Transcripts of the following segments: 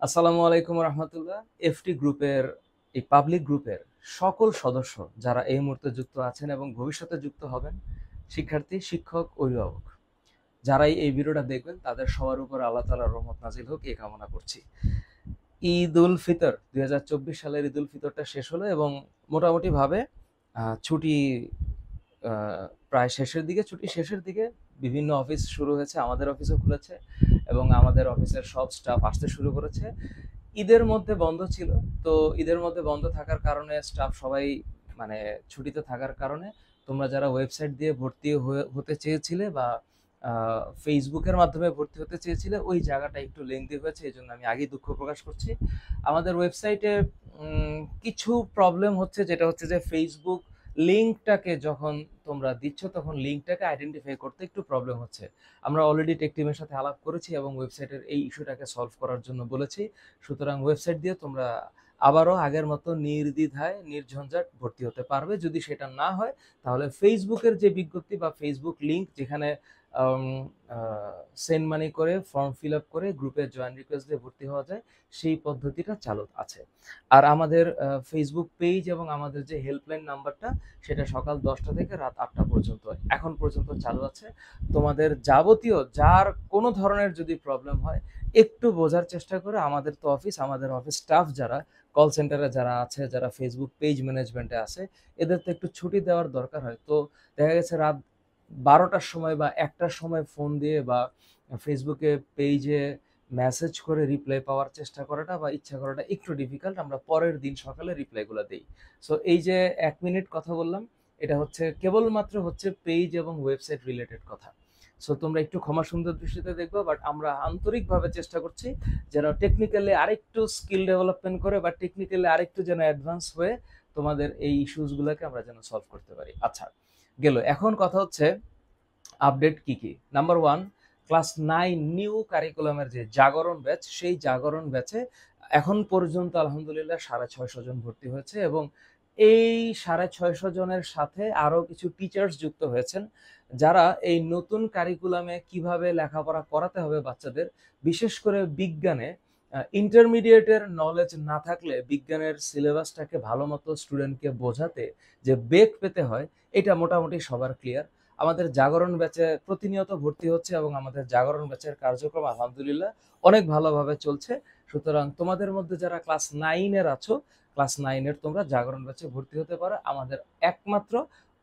আসসালামু আলাইকুম রহমতুল্লাহ। এফটি গ্রুপের এই পাবলিক গ্রুপের সকল সদস্য যারা এই মুহূর্তে যুক্ত আছেন এবং ভবিষ্যতে যুক্ত হবেন, শিক্ষার্থী, শিক্ষক, অভিভাবক, যারাই এই ভিডিওটা দেখবেন তাদের সবার উপর আল্লাহ তাআলার রহমত নাজিল হোক এই কামনা করছি। ঈদ উল ফিতর ২০২৪ সালের ঈদ উল ফিতরটা শেষ হলো এবং মোটামুটি ভাবে ছুটি প্রায় শেষের দিকে, ছুটি শেষের দিকে বিভিন্ন অফিস শুরু হয়েছে, আমাদের অফিসও খুলেছে এবং আমাদের অফিসের সব স্টাফ আসতে শুরু করেছে। ঈদের মধ্যে বন্ধ ছিল, তো ঈদের মধ্যে বন্ধ থাকার কারণে স্টাফ সবাই মানে ছুটিতে থাকার কারণে তোমরা যারা ওয়েবসাইট দিয়ে ভর্তি হতে চেয়েছিলে বা ফেসবুকের মাধ্যমে ভর্তি হতে চেয়েছিলে ওই জায়গাটা একটু লেংদি হয়েছে, এই জন্য আমি আগেই দুঃখ প্রকাশ করছি। আমাদের ওয়েবসাইটে কিছু প্রবলেম হচ্ছে, যেটা হচ্ছে যে ফেসবুক লিঙ্কটাকে যখন তোমরা দিচ্ছ তখন লিঙ্কটাকে আইডেন্টিফাই করতে একটু প্রবলেম হচ্ছে। আমরা অলরেডি টেক টিমের সাথে আলাপ করেছি এবং ওয়েবসাইটের এই ইস্যুটাকে সলভ করার জন্য বলেছি। সুতরাং ওয়েবসাইট দিয়ে তোমরা আবারও আগের মতো নির্দ্বিধায় নির্ঝঞ্ঝাট ভর্তি হতে পারবে। যদি সেটা না হয় তাহলে ফেসবুকের যে বিজ্ঞপ্তি বা ফেসবুক লিঙ্ক যেখানে সেন্ড মানি করে ফর্ম ফিল আপ করে গ্রুপে জয়েন রিকোয়েস্ট দিয়ে ভর্তি হওয়া যায়, সেই পদ্ধতিটা চালু আছে। আর আমাদের ফেসবুক পেজ এবং আমাদের যে হেল্পলাইন নাম্বারটা সেটা সকাল 10টা থেকে রাত 8টা পর্যন্ত এখন পর্যন্ত চালু আছে। তোমাদের যাবতীয় যার কোনো ধরনের যদি প্রবলেম হয় একটু বোঝার চেষ্টা করে, আমাদের তো অফিস, আমাদের অফিস স্টাফ যারা কল সেন্টারে যারা আছে, যারা ফেসবুক পেজ ম্যানেজমেন্টে আছে, এদের তো একটু ছুটি দেওয়ার দরকার হয়। তো দেখা গেছে রাত 12টার সময় বা 1টার সময় ফোন দিয়ে বা ফেসবুকে পেজে মেসেজ করে রিপ্লাই পাওয়ার চেষ্টা করাটা বা ইচ্ছা করাটা একটু ডিফিকাল্ট। আমরা পরের দিন সকালে রিপ্লাইগুলো দিই। সো এই যে 1 মিনিট কথা বললাম, এটা হচ্ছে কেবলমাত্র হচ্ছে পেজ এবং ওয়েবসাইট রিলেটেড কথা। সো তোমরা একটু ক্ষমা সুন্দর দৃষ্টিতে দেখবো, বাট আমরা আন্তরিকভাবে চেষ্টা করছি যেন টেকনিক্যালি আরেকটু স্কিল ডেভেলপমেন্ট করে বা টেকনিক্যালি আরেকটু যেন অ্যাডভান্স হয়ে তোমাদের এই ইস্যুসগুলোকে আমরা যেন সলভ করতে পারি। আচ্ছা, গেল। এখন কথা হচ্ছে আপডেট কি কি। নাম্বার ওয়ান, ক্লাস 9 নিউ কারিকুলামের যে জাগরণ ব্যাচ, সেই জাগরণ ব্যাচে এখন পর্যন্ত আলহামদুলিল্লাহ 650 জন ভর্তি হয়েছে এবং এই 650 জনের সাথে আরো কিছু টিচার্স যুক্ত হয়েছেন যারা এই নতুন কারিকুলামে কিভাবে লেখাপড়া করাতে হবে বাচ্চাদের, বিশেষ করে বিজ্ঞানে ইন্টারমিডিয়েটের নলেজ না থাকলে বিজ্ঞানের সিলেবাসটাকে ভালো মতো স্টুডেন্টকে বোঝাতে যে বেগ পেতে হয়, এটা মোটামুটি সবার ক্লিয়ার। আমাদের জাগরণ ব্যাচে প্রতিনিয়ত ভর্তি হচ্ছে এবং আমাদের জাগরণ ব্যাচের কার্যক্রম আলহামদুলিল্লাহ অনেক ভালোভাবে চলছে। সুতরাং তোমাদের মধ্যে যারা ক্লাস 9-এর আছো, ক্লাস 9-এর তোমরা জাগরণ ব্যাচে ভর্তি হতে পারো। আমাদের একমাত্র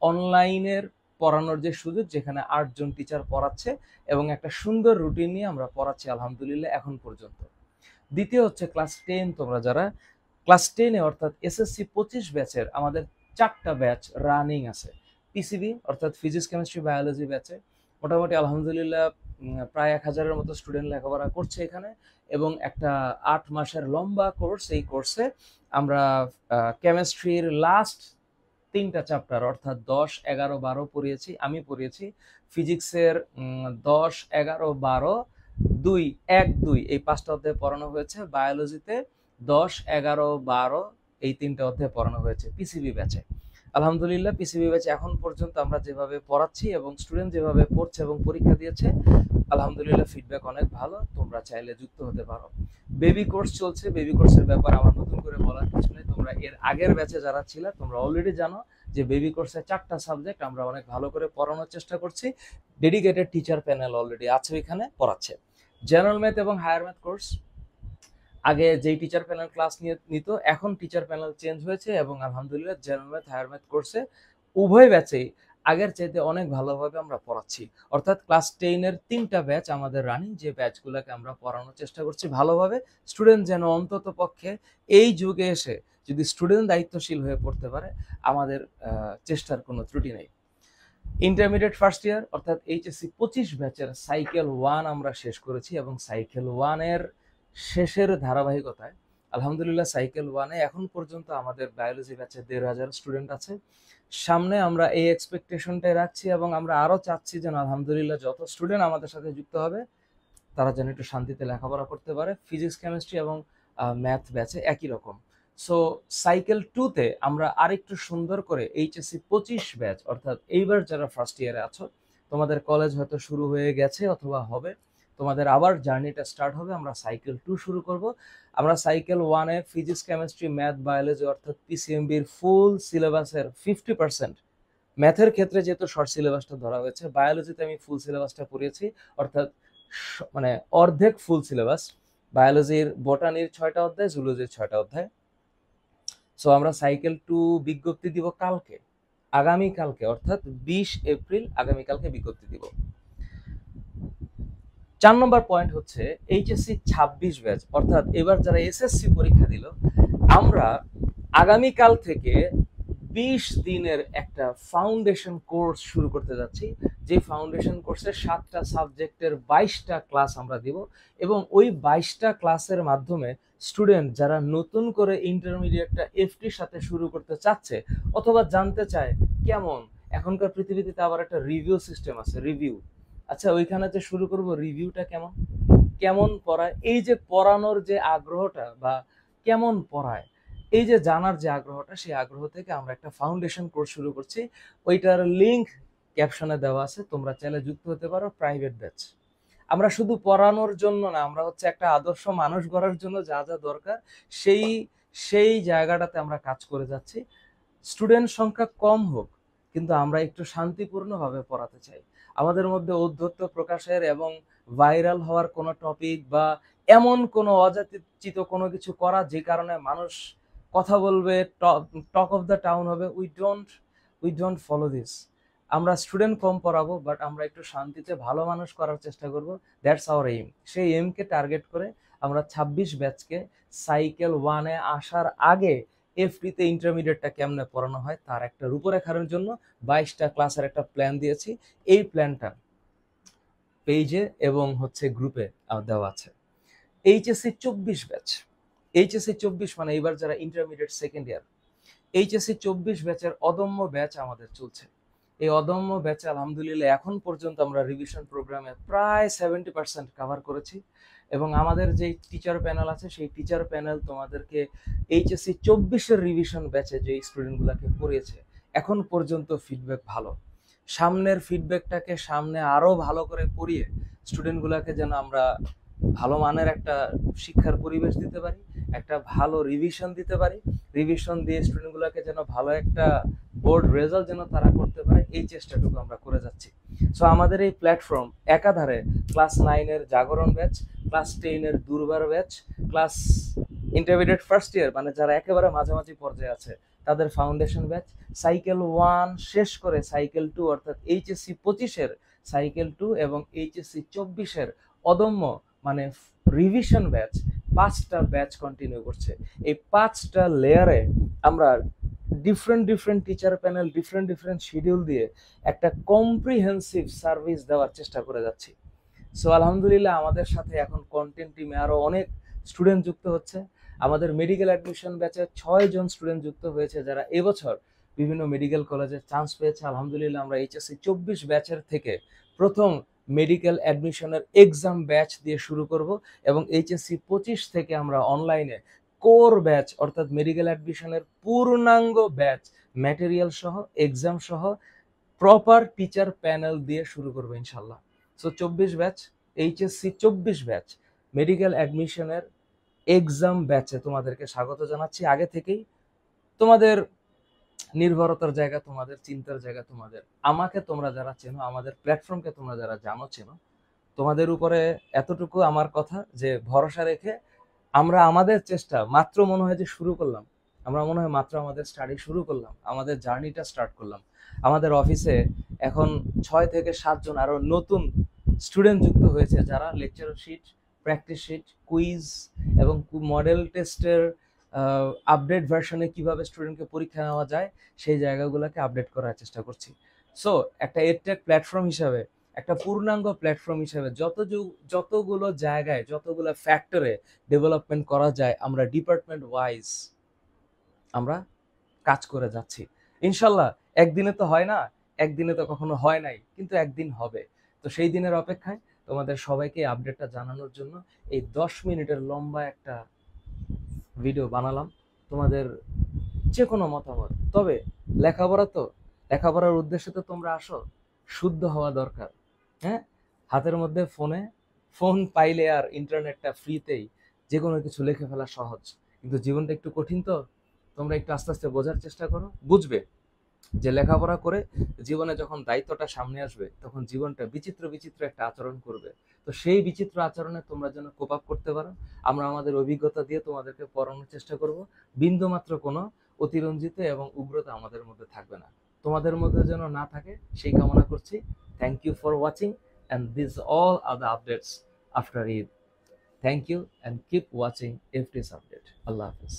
অনলাইনের পড়ানোর যে সুযোগ, যেখানে 8 জন টিচার পড়াচ্ছে এবং একটা সুন্দর রুটিন নিয়ে আমরা পড়াচ্ছি আলহামদুলিল্লাহ এখন পর্যন্ত। দ্বিতীয় হচ্ছে ক্লাস 10, তোমরা যারা ক্লাস 10-এ অর্থাৎ এসএসসি 25 ব্যাচের আমাদের 4টা ব্যাচ রানিং আছে। পিসিবি অর্থাৎ ফিজিক্স, কেমিস্ট্রি, বায়োলজি ব্যাচে মোটামুটি আলহামদুলিল্লাহ প্রায় 1000-এর মতো স্টুডেন্ট লেখাপড়া করছে এখানে এবং একটা 8 মাসের লম্বা কোর্স। এই কোর্সে আমরা কেমিস্ট্রির লাস্ট 3টা চ্যাপ্টার অর্থাৎ 10, 11, 12 পড়িয়েছি, আমি পড়িয়েছি। ফিজিক্সের 10, 11, 12, 2, 1, 2 এই 5টা অধ্যায় পড়ানো হয়েছে। বায়োলজিতে 10, 11, 12 এই 3টে অধ্যায় পড়ানো হয়েছে পিসিবি ব্যাচে। আলহামদুলিল্লাহ পিসিবি ব্যাচে এখন পর্যন্ত আমরা যেভাবে পড়াচ্ছি এবং স্টুডেন্ট যেভাবে পড়ছে এবং পরীক্ষা দিয়েছে, আলহামদুলিল্লাহ ফিডব্যাক অনেক ভালো। তোমরা চাইলে যুক্ত হতে পারো। বেবি কোর্স চলছে, বেবি কোর্সের ব্যাপারে আমার নতুন করে বলার কিছু নেই। তোমরা এর আগের ব্যাচে যারা ছিল তোমরা অলরেডি জানো যে বেবি কোর্সে 4টা সাবজেক্ট আমরা অনেক ভালো করে পড়ানোর চেষ্টা করছি। ডেডিকেটেড টিচার প্যানেল অলরেডি আছে এখানে পড়াচ্ছে। জেনারেল ম্যাথ এবং হায়ার ম্যাথ কোর্স, আগে যেই টিচার প্যানেল ক্লাস নিত এখন টিচার প্যানেল চেঞ্জ হয়েছে এবং আলহামদুলিল্লাহ জেনারেল ম্যাথ, হায়ার ম্যাথ কোর্সে উভয় ব্যাচেই আগের চাইতে অনেক ভালোভাবে আমরা পড়াচ্ছি। অর্থাৎ ক্লাস 10-এর 3টা ব্যাচ আমাদের রানিং, যে ব্যাচগুলোকে আমরা পড়ানোর চেষ্টা করছি ভালোভাবে। স্টুডেন্ট যেন অন্তত পক্ষে এই যুগে এসে যদি স্টুডেন্ট দায়িত্বশীল হয়ে পড়তে পারে, আমাদের চেষ্টার কোনো ত্রুটি নেই। ইন্টারমিডিয়েট ফার্স্ট ইয়ার অর্থাৎ এইচএসসি 25 ব্যাচের সাইকেল 1 আমরা শেষ করেছি এবং সাইকেল 1-এর শেষের ধারাবাহিকতায় আলহামদুলিল্লাহ সাইকেল 1-এ এখন পর্যন্ত আমাদের বায়োলজি ব্যাচে 1500 স্টুডেন্ট আছে। সামনে আমরা এই এক্সপেকটেশনটাই রাখছি এবং আমরা আরো চাচ্ছি যেন আলহামদুলিল্লাহ যত স্টুডেন্ট আমাদের সাথে যুক্ত হবে তারা যেন একটু শান্তিতে লেখাপড়া করতে পারে। ফিজিক্স, কেমিস্ট্রি এবং ম্যাথ ব্যাচে একই রকম। সো সাইকেল 2-তে আমরা আরেকটু সুন্দর করে এইচএসসি 25 ব্যাচ অর্থাৎ এইবার যারা ফার্স্ট ইয়ারে আছো, তোমাদের কলেজ হয়তো শুরু হয়ে গেছে অথবা হবে, তোমাদের আবার জার্নিটা স্টার্ট হবে। আমরা সাইকেল 2 শুরু করব। আমরা সাইকেল 1 এ ফিজিক্স, কেমিস্ট্রি, ম্যাথ, বায়োলজি অর্থাৎ পিসিএমবির ফুল সিলেবাসের 50%, ম্যাথের ক্ষেত্রে যেহেতু শর্ট সিলেবাসটা ধরা হয়েছে, বায়োলজিতে আমি ফুল সিলেবাসটা পড়িয়েছি, অর্থাৎ মানে অর্ধেক ফুল সিলেবাস। বায়োলজির বোটানির 6টা অধ্যায়, জুলজির 6টা অধ্যায়। সো আমরা সাইকেল 2 বিজ্ঞপ্তি দিব কালকে, আগামীকালকে, অর্থাৎ 20 এপ্রিল আগামীকালকে বিজ্ঞপ্তি দিব। 4 নম্বর পয়েন্ট হচ্ছে এইচএসসি 26 ব্যাচ, অর্থাৎ এবার যারা এসএসসি পরীক্ষা দিল, আমরা আগামীকাল থেকে 20 দিনের একটা ফাউন্ডেশন কোর্স শুরু করতে যাচ্ছি। যে ফাউন্ডেশন কোর্সে 7টা সাবজেক্টের 22টা ক্লাস আমরা দিব, এবং ওই 22টা ক্লাসের মাধ্যমে স্টুডেন্ট যারা নতুন করে ইন্টারমিডিয়েটটা এফটির সাথে শুরু করতে চাচ্ছে অথবা জানতে চায় কেমন, এখনকার পৃথিবীতে আবার একটা রিভিউ সিস্টেম আছে, রিভিউ, আচ্ছা ওইখানে যে শুরু করব রিভিউটা কেমন, কেমন পড়ায়, এই যে পড়ানোর যে আগ্রহটা বা কেমন পড়ায়, এই যে জানার যে আগ্রহটা, সেই আগ্রহ থেকে আমরা একটা ফাউন্ডেশন কোর্স শুরু করছি। ওইটার লিংক ক্যাপশনে দেওয়া আছে, তোমরা চাইলে যুক্ত হতে পারো। Private batch. আমরা শুধু পড়ানোর জন্য না, আমরা হচ্ছে একটা আদর্শ মানুষ গড়ার জন্য যা যা দরকার সেই সেই জায়গাটাতে আমরা কাজ করে যাচ্ছি। স্টুডেন্ট সংখ্যা কম হোক, কিন্তু আমরা একটু শান্তিপূর্ণভাবে পড়াতে চাই। আমাদের মধ্যে ঔদ্ধত্য প্রকাশের এবং ভাইরাল হওয়ার কোনো টপিক বা এমন কোনো অযাচিত কোনো কিছু করা যে কারণে মানুষ কথা বলবে, টক অফ দ্য টাউন হবে, উই ডোন্ট ফলো দিস। আমরা স্টুডেন্ট কম পড়াবো, বাট আমরা একটু শান্তিতে ভালো মানুষ করার চেষ্টা করব। That's our aim. সেই এইমকে টার্গেট করে আমরা 26 ব্যাচকে সাইকেল 1 এ আসার আগে এফডিতে ইন্টারমিডিয়েটটা কেমনে পড়ানো হয় তার একটা রূপরেখার জন্য 22টা ক্লাসের একটা প্ল্যান দিয়েছি। এই প্ল্যানটা পেজে এবং হচ্ছে গ্রুপে দেওয়া আছে। এইচএসসি 24 ব্যাচ, এইচএসসি 24 মানে এবার যারা ইন্টারমিডিয়েট সেকেন্ড ইয়ার, এইচএসসি 24 ব্যাচের অদম্য ব্যাচ আমাদের চলছে। এই অদম্য ব্যাচে আলহামদুলিল্লাহ এখন পর্যন্ত আমরা রিভিশন প্রোগ্রামে প্রায় 70% কভার করেছি, এবং আমাদের যে টিচার প্যানেল আছে সেই টিচার প্যানেল তোমাদেরকে এইচএসসি 24-এর রিভিশন ব্যাচে যে স্টুডেন্টগুলোকে পড়িয়েছে এখন পর্যন্ত ফিডব্যাক ভালো। সামনের ফিডব্যাকটাকে সামনে আরো ভালো করে পড়িয়ে স্টুডেন্টগুলোকে যেন আমরা ভালো মানের একটা শিক্ষার পরিবেশ দিতে পারি, একটা ভালো রিভিশন দিতে পারি, রিভিশন দিয়ে স্টুডেন্টগুলোকে যেন ভালো একটা বোর্ড রেজাল্ট যেন তারা করতে পারে, এই চেষ্টাটুকু আমরা করে যাচ্ছি। সো আমাদের এই প্ল্যাটফর্ম একাধারে ক্লাস 9-এর জাগরণ ব্যাচ, ক্লাস 10-এর দুর্বার batch, class intermediate first year মানে যারা একেবারে মাঝামাঝি পর্যায়ে আছে তাদের ফাউন্ডেশন ব্যাচ, সাইকেল 1 শেষ করে সাইকেল 2 অর্থাৎ এইচএসসি 25-এর সাইকেল 2 এবং এইচএসসি 24-এর অদম্য মানে রিভিশন ব্যাচ, 5টা ব্যাচ কন্টিনিউ করছে। এই 5টা লেয়ারে আমরা different teacher panel, different schedule দিয়ে একটা কম্প্রিহেন্সিভ সার্ভিস দেওয়ার চেষ্টা করে যাচ্ছি। সো আলহামদুলিল্লাহ আমাদের সাথে এখন কন্টেন্ট টিমে আরো অনেক স্টুডেন্ট যুক্ত হচ্ছে। আমাদের মেডিকেল অ্যাডমিশন ব্যাচে 6 জন স্টুডেন্ট যুক্ত হয়েছে যারা এবছর বিভিন্ন মেডিকেল কলেজে চান্স পেয়েছে। আলহামদুলিল্লাহ আমরা এইচএসসি 24 ব্যাচের থেকে প্রথম মেডিকেল অ্যাডমিশনের এক্সাম ব্যাচ দিয়ে শুরু করব, এবং এইচএসসি 25 থেকে আমরা অনলাইনে কোর ব্যাচ অর্থাৎ মেডিকেল অ্যাডমিশনের পূর্ণাঙ্গ ব্যাচ ম্যাটেরিয়াল সহ এক্সাম সহ প্রপার টিচার প্যানেল দিয়ে শুরু করবো ইনশাল্লাহ। So 24 batch, HSC 24 batch medical অ্যাডমিশনের এক্সাম ব্যাচে তোমাদেরকে স্বাগত জানাচ্ছি আগে থেকেই। তোমাদের নির্ভরতার জায়গা, তোমাদের চিন্তার জায়গা, তোমাদের, আমাকে তোমরা যারা চেনো, আমাদের প্ল্যাটফর্মকে তোমরা যারা জানো চেনো, তোমাদের উপরে এতটুকু আমার কথা যে ভরসা রেখে আমরা আমাদের চেষ্টা মাত্র মনে হয় যে শুরু করলাম, আমরা মনে হয় মাত্র আমাদের স্টাডি শুরু করলাম, আমাদের জার্নিটা স্টার্ট করলাম। আমাদের অফিসে এখন 6 থেকে 7 জন আরো নতুন স্টুডেন্ট যুক্ত হয়েছে যারা lecture sheet, practice sheet, quiz এবং মডেল টেস্টের আপডেট ভার্সনে কিভাবে স্টুডেন্টকে পরীক্ষা নেওয়া যায় সেই জায়গাগুলোকে আপডেট করার চেষ্টা করছি। সো একটা এডটেক প্ল্যাটফর্ম হিসাবে, একটা পূর্ণাঙ্গ প্ল্যাটফর্ম হিসাবে যতগুলো জায়গায়, যতগুলো ফ্যাক্টরে ডেভেলপমেন্ট করা যায় আমরা ডিপার্টমেন্ট ওয়াইজ আমরা কাজ করে যাচ্ছি ইনশাল্লাহ। একদিনে তো হয় না, একদিনে তো কখনো হয় নাই, কিন্তু একদিন হবে। তো সেই দিনের অপেক্ষায় তোমাদের সবাইকে আপডেটটা জানানোর জন্য এই 10 মিনিটের লম্বা একটা ভিডিও বানালাম। তোমাদের যে কোনো মতামত, তবে লেখাপড়ার উদ্দেশ্যে তো তোমরা আসো, শুদ্ধ হওয়া দরকার। হ্যাঁ, হাতের মধ্যে ফোন পাইলে আর ইন্টারনেটটা ফ্রিতেই যে কোনো কিছু লিখে ফেলা সহজ, কিন্তু জীবনটা একটু কঠিন। তো তোমরা একটু আস্তে আস্তে বোঝার চেষ্টা করো, বুঝবে যে লেখাপড়া করে জীবনে যখন দায়িত্বটা সামনে আসবে তখন জীবনটা বিচিত্র বিচিত্র একটা আচরণ করবে। তো সেই বিচিত্র আচরণে তোমরা যেন কোপ আপ করতে পারো, আমরা আমাদের অভিজ্ঞতা দিয়ে তোমাদেরকে পড়ানোর চেষ্টা করব। বিন্দু মাত্র কোনো অতিরঞ্জিত এবং উগ্রতা আমাদের মধ্যে থাকবে না, তোমাদের মধ্যে যেন না থাকে সেই কামনা করছি। Thank you for watching, and this all are the updates after Eid. Thank you and keep watching FTS update. আল্লাহ হাফিজ।